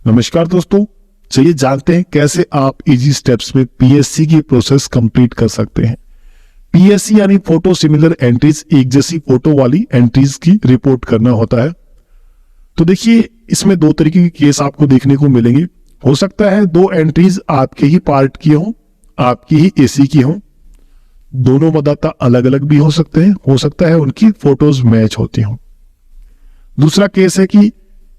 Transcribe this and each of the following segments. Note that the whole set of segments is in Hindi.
नमस्कार दोस्तों, चलिए जानते हैं कैसे आप इजी स्टेप्स में पीएससी की प्रोसेस कंप्लीट कर सकते हैं। पीएससी यानी फोटो सिमिलर एंट्रीज, एक जैसी फोटो वाली एंट्रीज की रिपोर्ट करना होता है। तो देखिए, इसमें दो तरीके के केस आपको देखने को मिलेंगे। हो सकता है दो एंट्रीज आपके ही पार्ट की हों, आपकी ही एसी की हों, दोनों मतदाता अलग अलग भी हो सकते हैं, हो सकता है उनकी फोटोज मैच होती हों। दूसरा केस है कि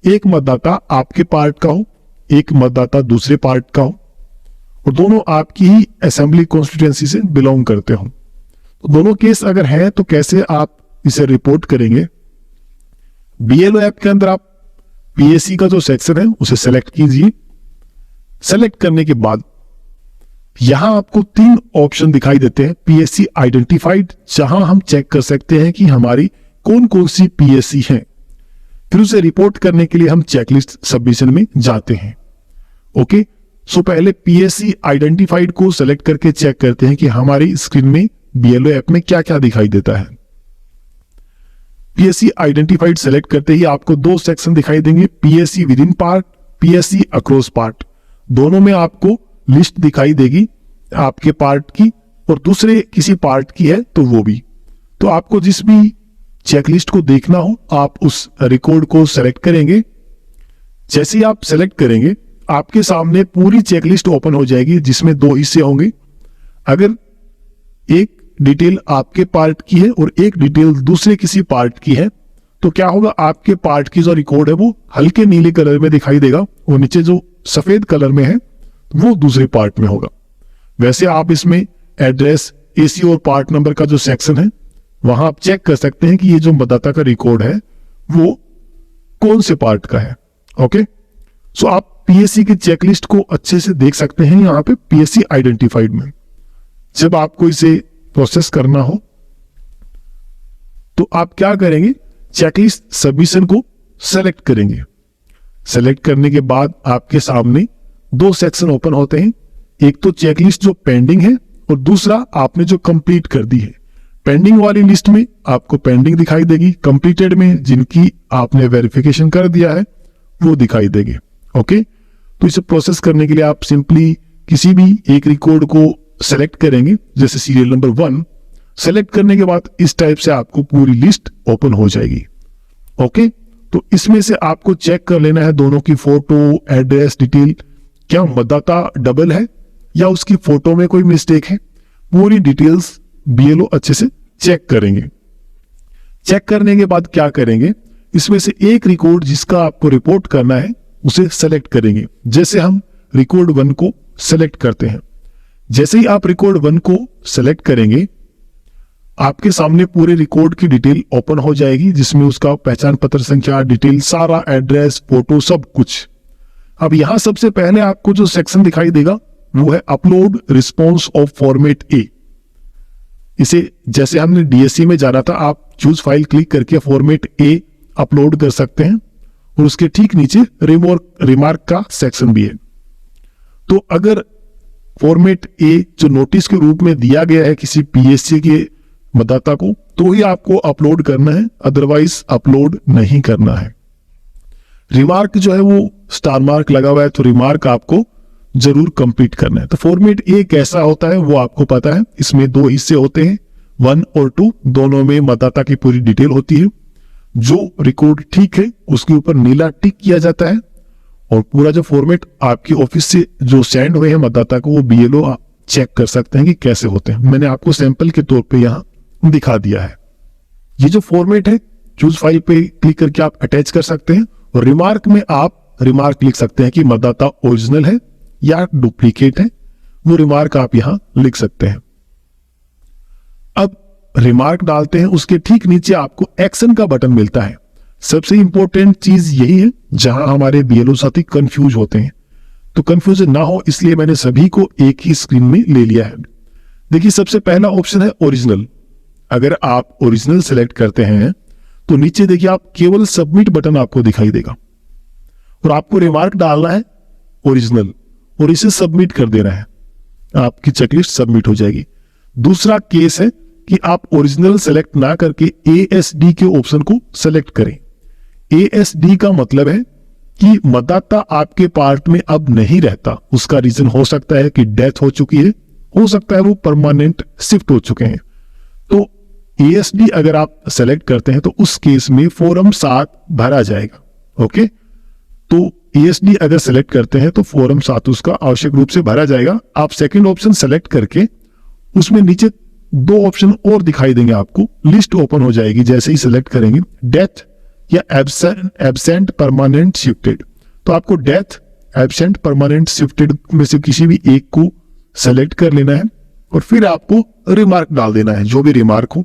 एक मतदाता आपके पार्ट का हो, एक मतदाता दूसरे पार्ट का हो और दोनों आपकी ही असेंबली कॉन्स्टिट्यूएंसी से बिलोंग करते हो। तो दोनों केस अगर है तो कैसे आप इसे रिपोर्ट करेंगे। बीएलओ ऐप के अंदर आप पीएससी का जो सेक्शन है उसे सेलेक्ट कीजिए। सेलेक्ट करने के बाद यहां आपको 3 ऑप्शन दिखाई देते हैं। पीएससी आइडेंटिफाइड, जहां हम चेक कर सकते हैं कि हमारी कौन कौन सी पीएससी है। फिर उसे रिपोर्ट करने के लिए हम चेकलिस्ट सबमिशन में जाते हैं। ओके, सो पहले पीएससी आइडेंटिफाइड को सेलेक्ट करके चेक करते हैं कि हमारी स्क्रीन में बीएलओ ऐप में क्या क्या दिखाई देता है। पीएससी आइडेंटिफाइड सेलेक्ट करते ही आपको 2 सेक्शन दिखाई देंगे, PSC with in part, PSC across part. दोनों में आपको लिस्ट दिखाई देगी आपके पार्ट की और दूसरे किसी पार्ट की है तो वो भी। तो आपको जिस भी चेकलिस्ट को देखना हो आप उस रिकॉर्ड को सेलेक्ट करेंगे। जैसे ही आप सेलेक्ट करेंगे आपके सामने पूरी चेकलिस्ट ओपन हो जाएगी, जिसमें 2 हिस्से होंगे। अगर एक डिटेल आपके पार्ट की है और एक डिटेल दूसरे किसी पार्ट की है तो क्या होगा, आपके पार्ट की जो रिकॉर्ड है वो हल्के नीले कलर में दिखाई देगा और नीचे जो सफेद कलर में है वो दूसरे पार्ट में होगा। वैसे आप इसमें एड्रेस, एसी और पार्ट नंबर का जो सेक्शन है वहां आप चेक कर सकते हैं कि ये जो मतदाता का रिकॉर्ड है वो कौन से पार्ट का है। ओके, सो आप पीएससी की चेकलिस्ट को अच्छे से देख सकते हैं यहां पे पीएससी आइडेंटिफाइड में। जब आपको इसे प्रोसेस करना हो तो आप क्या करेंगे, चेकलिस्ट सबमिशन को सेलेक्ट करेंगे। सेलेक्ट करने के बाद आपके सामने 2 सेक्शन ओपन होते हैं, एक तो चेकलिस्ट जो पेंडिंग है और दूसरा आपने जो कंप्लीट कर दी है। पेंडिंग वाली लिस्ट में आपको पेंडिंग दिखाई देगी, कंप्लीटेड में जिनकी आपने वेरिफिकेशन कर दिया है वो दिखाई देगी। ओके, तो इसे प्रोसेस करने के लिए आप सिंपली किसी भी एक रिकॉर्ड को सेलेक्ट करेंगे, जैसे सीरियल नंबर 1। सेलेक्ट करने के बाद इस टाइप से आपको पूरी लिस्ट ओपन हो जाएगी। ओके, तो इसमें से आपको चेक कर लेना है दोनों की फोटो, एड्रेस, डिटेल, क्या मतदाता डबल है या उसकी फोटो में कोई मिस्टेक है। पूरी डिटेल्स बीएलओ अच्छे से चेक करेंगे। चेक करने के बाद क्या करेंगे, इसमें से एक रिकॉर्ड जिसका आपको रिपोर्ट करना है उसे सेलेक्ट करेंगे। जैसे हम रिकॉर्ड 1 को सेलेक्ट करते हैं, जैसे ही आप रिकॉर्ड 1 को सेलेक्ट करेंगे आपके सामने पूरे रिकॉर्ड की डिटेल ओपन हो जाएगी, जिसमें उसका पहचान पत्र संख्या, डिटेल, सारा एड्रेस, फोटो, सब कुछ। अब यहां सबसे पहले आपको जो सेक्शन दिखाई देगा वो है अपलोड रिस्पॉन्स ऑफ फॉर्मेट ए। इसे जैसे हमने डीएससी में जाना था, आप चूज फाइल क्लिक करके फॉर्मेट ए अपलोड कर सकते हैं और उसके ठीक नीचे रिमार्क का सेक्शन भी है। तो अगर फॉर्मेट ए जो नोटिस के रूप में दिया गया है किसी पीएससी के मतदाता को तो ही आपको अपलोड करना है, अदरवाइज अपलोड नहीं करना है। रिमार्क जो है वो स्टार मार्क लगा हुआ है तो रिमार्क आपको जरूर कंप्लीट करना है। तो फॉर्मेट ए कैसा होता है वो आपको पता है, इसमें 2 हिस्से होते हैं, 1 और 2। दोनों में मतदाता की पूरी डिटेल होती है। जो रिकॉर्ड ठीक है उसके ऊपर नीला टिक किया जाता है और पूरा जो फॉर्मेट आपकी ऑफिस से जो सेंड हुए हैं मतदाता को वो बीएलओ चेक कर सकते हैं कि कैसे होते हैं। मैंने आपको सैंपल के तौर पे यहां दिखा दिया है। ये जो फॉर्मेट है चूज फाइल पे क्लिक करके आप अटैच कर सकते हैं और रिमार्क में आप रिमार्क लिख सकते हैं कि मतदाता ओरिजिनल है या डुप्लीकेट है, वो रिमार्क आप यहां लिख सकते हैं। अब रिमार्क डालते हैं, उसके ठीक नीचे आपको एक्शन का बटन मिलता है। सबसे इंपॉर्टेंट चीज यही है जहां हमारे बीएलओ साथी कंफ्यूज होते हैं। तो कंफ्यूजन ना हो इसलिए मैंने सभी को एक ही स्क्रीन में ले लिया है। देखिए, सबसे पहला ऑप्शन है ओरिजिनल। अगर आप ओरिजिनल सेलेक्ट करते हैं तो नीचे देखिए आप केवल सबमिट बटन आपको दिखाई देगा और आपको रिमार्क डालना है ओरिजिनल और इसे सबमिट कर देना है, आपकी चेकलिस्ट सबमिट हो जाएगी। दूसरा केस है कि आप ओरिजिनल सेलेक्ट ना करके एएसडी के ऑप्शन को सेलेक्ट करें। एएसडी का मतलब है कि मतदाता आपके पार्ट में अब नहीं रहता। उसका रीजन हो सकता है कि डेथ हो चुकी है, हो सकता है वो परमानेंट शिफ्ट हो चुके हैं। तो एएसडी अगर आप सेलेक्ट करते हैं तो उस केस में फॉर्म 7 भरा जाएगा। ओके, तो एएसडी अगर सेलेक्ट करते हैं तो फॉर्म 7 उसका आवश्यक रूप से भरा जाएगा। आप सेकंड ऑप्शन सेलेक्ट करके उसमें नीचे 2 ऑप्शन और दिखाई देंगे आपको, लिस्ट ओपन हो जाएगी जैसे ही सेलेक्ट करेंगे, डेथ या एब्सेंट परमानेंट शिफ्टेड। तो आपको डेथ, एब्सेंट, परमानेंट शिफ्टेड में से किसी भी एक को सेलेक्ट कर लेना है और फिर आपको रिमार्क डाल देना है, जो भी रिमार्क हो,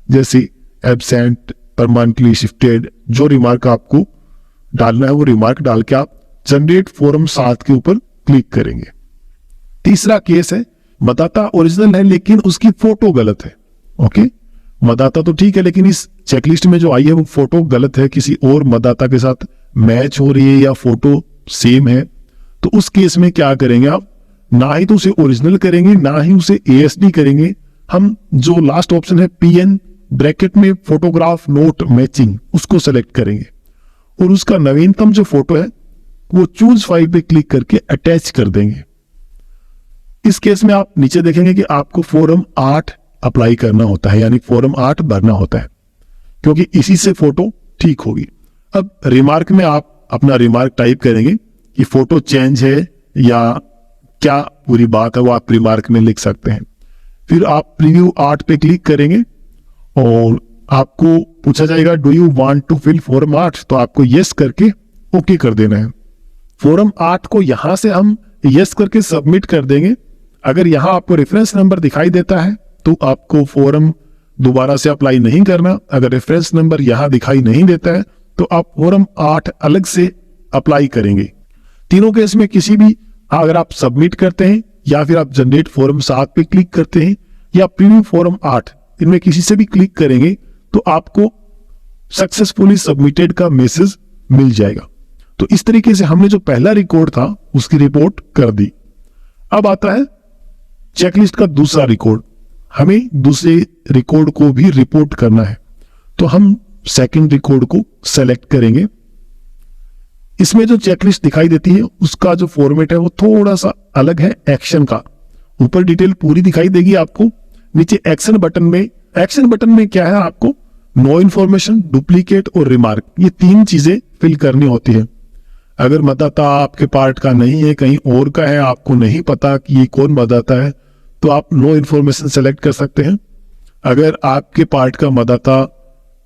जैसे एब्सेंट, परमानेंटली शिफ्टेड, जो रिमार्क आपको डालना है वो रिमार्क डाल के आप जनरेट फॉर्म 7 के ऊपर क्लिक करेंगे। तीसरा केस है मतदाता ओरिजिनल है लेकिन उसकी फोटो गलत है। ओके, मतदाता तो ठीक है लेकिन इस चेकलिस्ट में जो आई है वो फोटो गलत है, किसी और मतदाता के साथ मैच हो रही है या फोटो सेम है। तो उस केस में क्या करेंगे आप, ना ही तो उसे ओरिजिनल करेंगे ना ही उसे एएसडी करेंगे। हम जो लास्ट ऑप्शन है पीएन ब्रैकेट में फोटोग्राफ नोट मैचिंग, उसको सेलेक्ट करेंगे और उसका नवीनतम जो फोटो है वो चूज फाइल पे क्लिक करके अटैच कर देंगे। इस केस में आप नीचे देखेंगे कि आपको फॉर्म 8 अप्लाई करना होता है, यानी फॉर्म 8 भरना होता है, क्योंकि इसी से फोटो ठीक होगी। अब रिमार्क में आप अपना रिमार्क टाइप करेंगे कि फोटो चेंज है या क्या पूरी बात है, वो आप रिमार्क में लिख सकते हैं। फिर आप प्रीव्यू 8 पे क्लिक करेंगे और आपको पूछा जाएगा do you want to fill form 8, तो आपको यस करके ओके कर देना है। फॉर्म 8 को यहां से हम यस करके सबमिट कर देंगे। अगर यहां आपको रेफरेंस नंबर दिखाई देता है तो आपको फॉर्म दोबारा से अप्लाई नहीं करना। अगर रेफरेंस नंबर यहां दिखाई नहीं देता है तो आप फॉर्म 8 अलग से अप्लाई करेंगे। तीनों केस में किसी भी, अगर आप सबमिट करते हैं या फिर आप जनरेट फॉर्म 7 पे क्लिक करते हैं या प्रीव्यू फॉर्म 8, इनमें किसी से भी क्लिक करेंगे तो आपको सक्सेसफुली सबमिटेड का मैसेज मिल जाएगा। तो इस तरीके से हमने जो पहला रिकॉर्ड था उसकी रिपोर्ट कर दी। अब आता है चेकलिस्ट का दूसरा रिकॉर्ड, हमें दूसरे रिकॉर्ड को भी रिपोर्ट करना है। तो हम सेकंड रिकॉर्ड को सेलेक्ट करेंगे। इसमें जो चेकलिस्ट दिखाई देती है उसका जो फॉर्मेट है वो थोड़ा सा अलग है एक्शन का। ऊपर डिटेल पूरी दिखाई देगी आपको, नीचे एक्शन बटन में क्या है, आपको नो इन्फॉर्मेशन, डुप्लीकेट और रिमार्क, ये 3 चीजें फिल करनी होती है। अगर मतदाता आपके पार्ट का नहीं है, कहीं और का है, आपको नहीं पता कि ये कौन मतदाता है, तो आप नो इन्फॉर्मेशन सेलेक्ट कर सकते हैं। अगर आपके पार्ट का मतदाता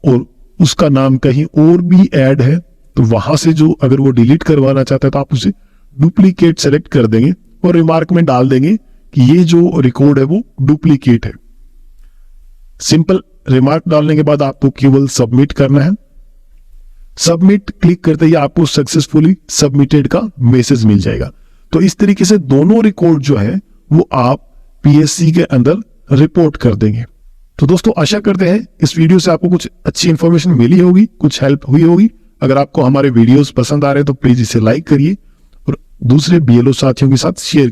और उसका नाम कहीं और भी ऐड है तो वहां से जो, अगर वो डिलीट करवाना चाहता है तो आप उसे डुप्लीकेट सेलेक्ट कर देंगे और रिमार्क में डाल देंगे कि ये जो रिकॉर्ड है वो डुप्लीकेट है। सिंपल रिमार्क डालने के बाद आपको केवल सबमिट करना है। सबमिट क्लिक करते ही आपको सक्सेसफुली सबमिटेड का मैसेज मिल जाएगा। तो इस तरीके से दोनों रिकॉर्ड जो है वो आप पीएससी के अंदर रिपोर्ट कर देंगे। तो दोस्तों आशा करते हैं इस वीडियो से आपको कुछ अच्छी इंफॉर्मेशन मिली होगी, कुछ हेल्प हुई होगी। अगर आपको हमारे वीडियोस पसंद आ रहे हैं तो प्लीज इसे लाइक करिए और दूसरे बीएलओ साथियों के साथ शेयर